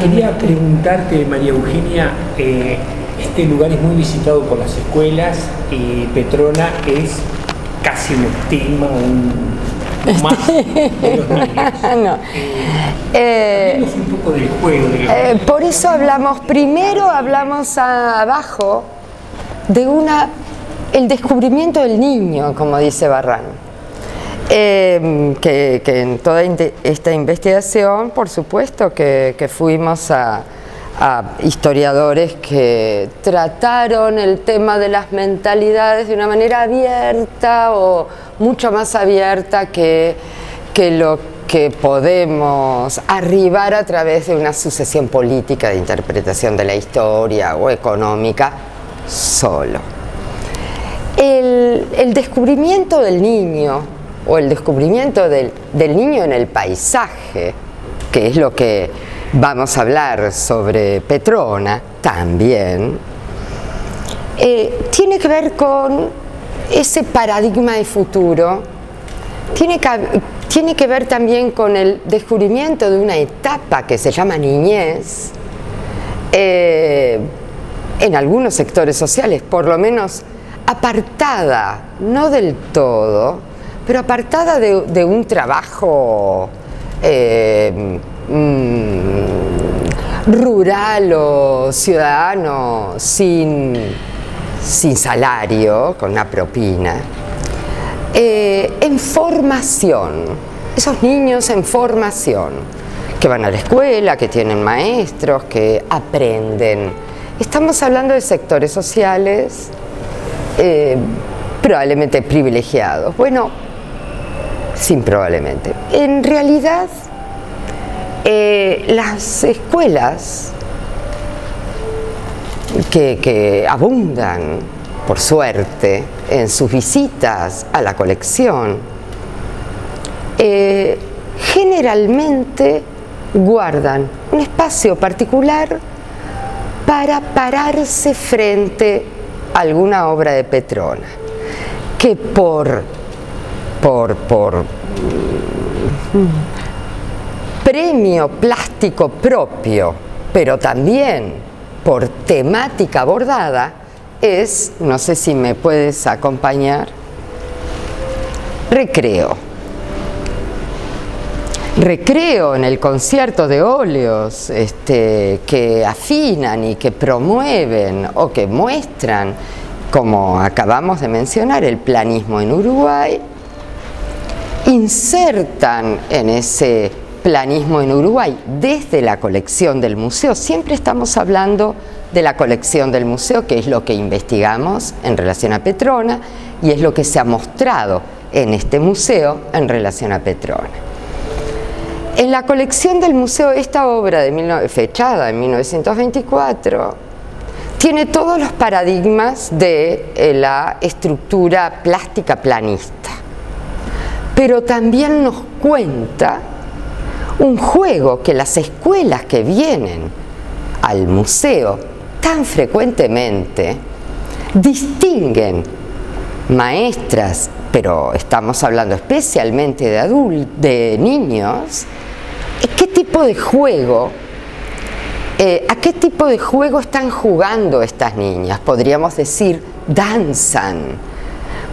Quería preguntarte, María Eugenia, este lugar es muy visitado por las escuelas y Petrona es casi un estigma, un más de los niños. No. Hablemos un poco del juego. Por eso primero hablamos abajo de el descubrimiento del niño, como dice Barrán. Que en toda esta investigación, por supuesto que fuimos a historiadores que trataron el tema de las mentalidades de una manera abierta o mucho más abierta que lo que podemos arribar a través de una sucesión política de interpretación de la historia o económica solo. El descubrimiento del niño o el descubrimiento del niño en el paisaje, que es lo que vamos a hablar sobre Petrona también, tiene que ver con ese paradigma de futuro, tiene que ver también con el descubrimiento de una etapa que se llama niñez, en algunos sectores sociales, por lo menos apartada, no del todo, pero apartada de un trabajo rural o ciudadano sin salario, con una propina, en formación, esos niños en formación, que van a la escuela, que tienen maestros, que aprenden. Estamos hablando de sectores sociales probablemente privilegiados. Bueno, sin probablemente. En realidad, las escuelas que abundan, por suerte, en sus visitas a la colección, generalmente guardan un espacio particular para pararse frente a alguna obra de Petrona, que por premio plástico propio, pero también por temática abordada, no sé si me puedes acompañar, Recreo. Recreo en el concierto de óleos que afinan y que promueven o que muestran, como acabamos de mencionar, el planismo en Uruguay, insertan en ese planismo en Uruguay desde la colección del museo. Siempre estamos hablando de la colección del museo, que es lo que investigamos en relación a Petrona y es lo que se ha mostrado en este museo en relación a Petrona. En la colección del museo, esta obra fechada en 1924 tiene todos los paradigmas de la estructura plástica planista, pero también nos cuenta un juego que las escuelas que vienen al museo tan frecuentemente distinguen maestras, pero estamos hablando especialmente de niños, ¿qué tipo de juego, a qué tipo de juego están jugando estas niñas? Podríamos decir, danzan,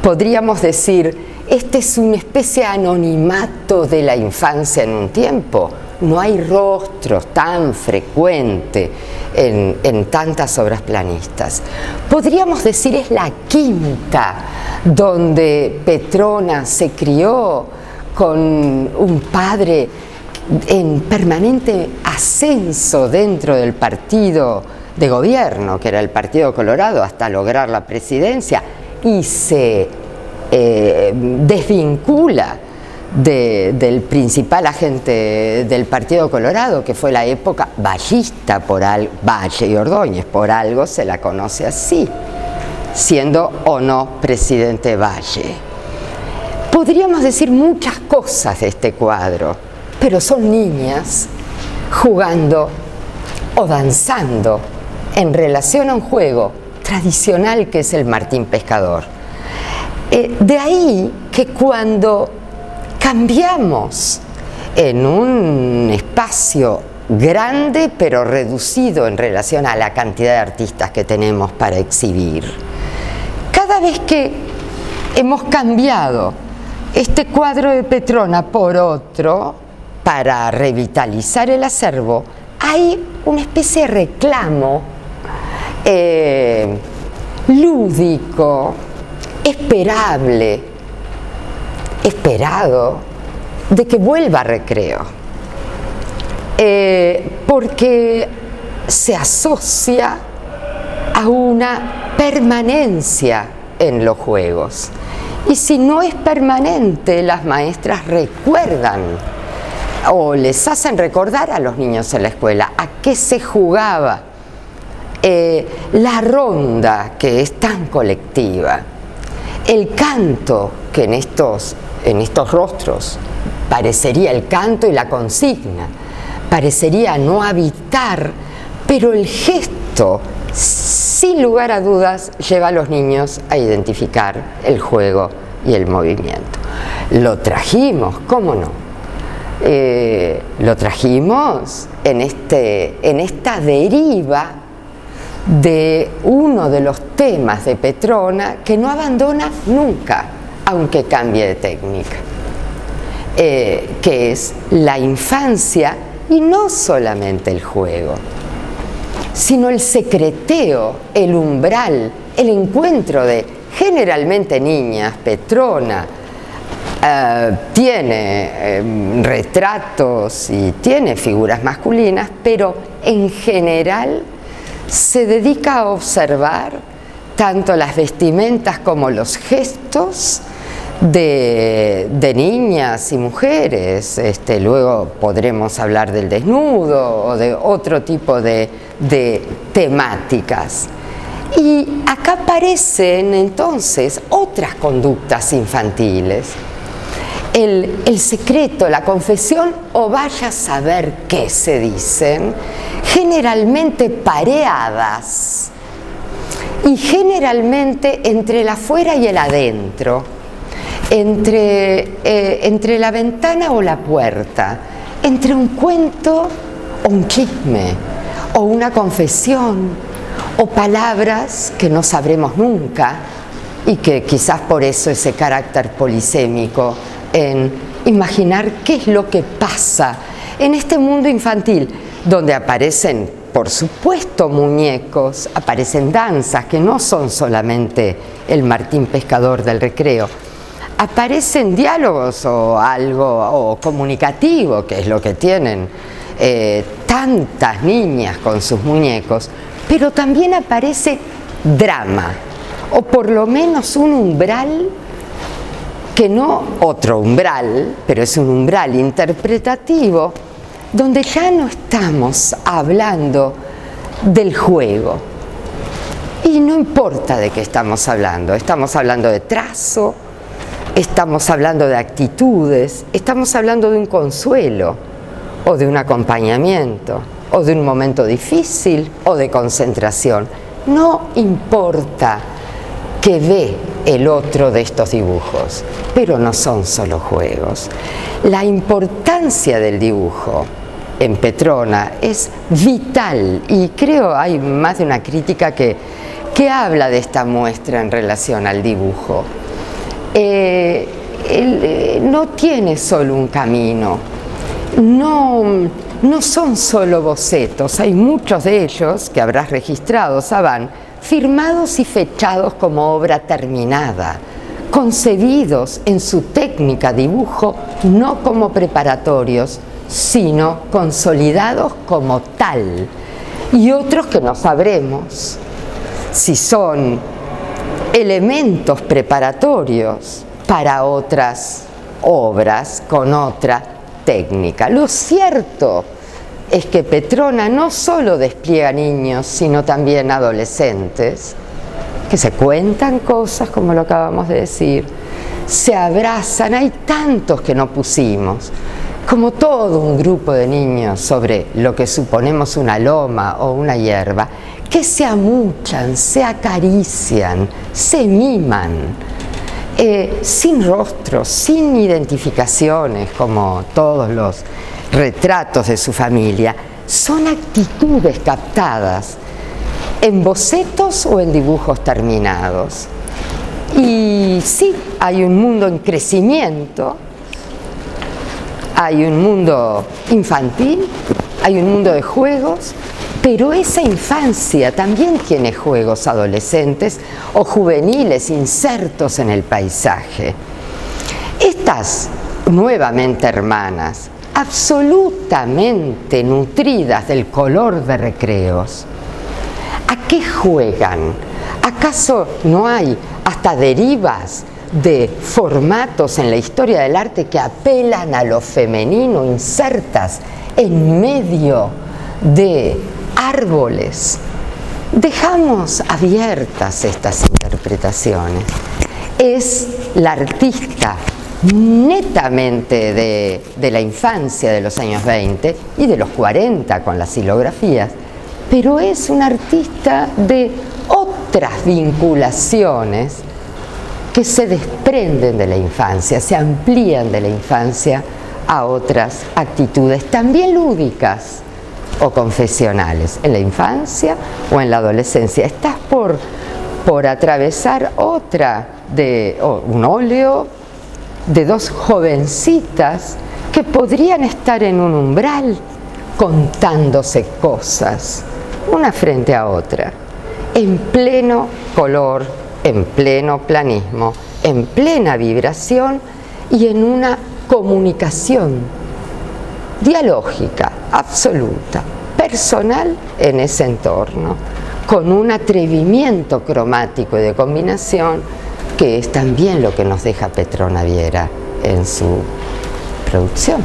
podríamos decir, este es una especie de anonimato de la infancia en un tiempo. No hay rostros tan frecuente en tantas obras planistas. Podríamos decir, es la quinta donde Petrona se crió con un padre en permanente ascenso dentro del partido de gobierno, que era el Partido Colorado, hasta lograr la presidencia, y se desvincula del principal agente del Partido Colorado, que fue la época vallista, Valle y Ordóñez, por algo se la conoce así, siendo o no presidente Valle. Podríamos decir muchas cosas de este cuadro, pero son niñas jugando o danzando en relación a un juego tradicional que es el Martín Pescador. De ahí que cuando cambiamos en un espacio grande pero reducido en relación a la cantidad de artistas que tenemos para exhibir. Cada vez que hemos cambiado este cuadro de Petrona por otro para revitalizar el acervo, hay una especie de reclamo lúdico, esperado, de que vuelva a Recreo, porque se asocia a una permanencia en los juegos. Y si no es permanente, las maestras recuerdan o les hacen recordar a los niños en la escuela a qué se jugaba. La ronda, que es tan colectiva, el canto, que en estos rostros parecería el canto y la consigna, parecería no habitar, pero el gesto, sin lugar a dudas, lleva a los niños a identificar el juego y el movimiento. Lo trajimos, ¿cómo no? Lo trajimos en esta deriva de uno de los temas de Petrona que no abandona nunca, aunque cambie de técnica, que es la infancia, y no solamente el juego, sino el secreteo, el umbral, el encuentro de generalmente niñas. Petrona tiene retratos y tiene figuras masculinas, pero en general se dedica a observar tanto las vestimentas como los gestos de niñas y mujeres. Luego podremos hablar del desnudo o de otro tipo de temáticas. Y acá aparecen entonces otras conductas infantiles. El secreto, la confesión, o vaya a saber qué se dicen, generalmente pareadas y generalmente entre el afuera y el adentro, entre la ventana o la puerta, entre un cuento o un chisme, o una confesión, o palabras que no sabremos nunca, y que quizás por eso ese carácter polisémico en imaginar qué es lo que pasa en este mundo infantil, donde aparecen, por supuesto, muñecos, aparecen danzas que no son solamente el Martín Pescador del Recreo, aparecen diálogos o algo comunicativo, que es lo que tienen tantas niñas con sus muñecos, pero también aparece drama, o por lo menos un umbral que no otro umbral, pero es un umbral interpretativo, donde ya no estamos hablando del juego. Y no importa de qué estamos hablando de trazo, estamos hablando de actitudes, estamos hablando de un consuelo, o de un acompañamiento, o de un momento difícil, o de concentración. No importa qué ve el otro de estos dibujos, pero no son solo juegos. La importancia del dibujo en Petrona es vital, y creo hay más de una crítica que habla de esta muestra en relación al dibujo. No tiene solo un camino, no son solo bocetos, hay muchos de ellos que habrás registrado, Saban, firmados y fechados como obra terminada, concebidos en su técnica dibujo no como preparatorios, sino consolidados como tal, y otros que no sabremos si son elementos preparatorios para otras obras con otra técnica. Lo cierto es que Petrona no solo despliega niños, sino también adolescentes, que se cuentan cosas, como lo acabamos de decir, se abrazan, hay tantos que no pusimos, como todo un grupo de niños sobre lo que suponemos una loma o una hierba, que se amuchan, se acarician, se miman, sin rostros, sin identificaciones, como todos los retratos de su familia, son actitudes captadas en bocetos o en dibujos terminados. Y sí, hay un mundo en crecimiento, hay un mundo infantil, hay un mundo de juegos, pero esa infancia también tiene juegos adolescentes o juveniles insertos en el paisaje. Estas nuevamente hermanas, absolutamente nutridas del color de recreos, ¿a qué juegan? ¿Acaso no hay hasta derivas de formatos en la historia del arte que apelan a lo femenino, insertas en medio de árboles? Dejamos abiertas estas interpretaciones. Es la artista netamente de la infancia de los años 20 y de los 40 con las silografías, pero es una artista de otras vinculaciones que se desprenden de la infancia, se amplían de la infancia a otras actitudes también lúdicas o confesionales, en la infancia o en la adolescencia. Estás por atravesar un óleo de dos jovencitas que podrían estar en un umbral contándose cosas, una frente a otra, en pleno color, en pleno planismo, en plena vibración y en una comunicación dialógica, absoluta, personal en ese entorno, con un atrevimiento cromático y de combinación que es también lo que nos deja Petrona Viera en su producción.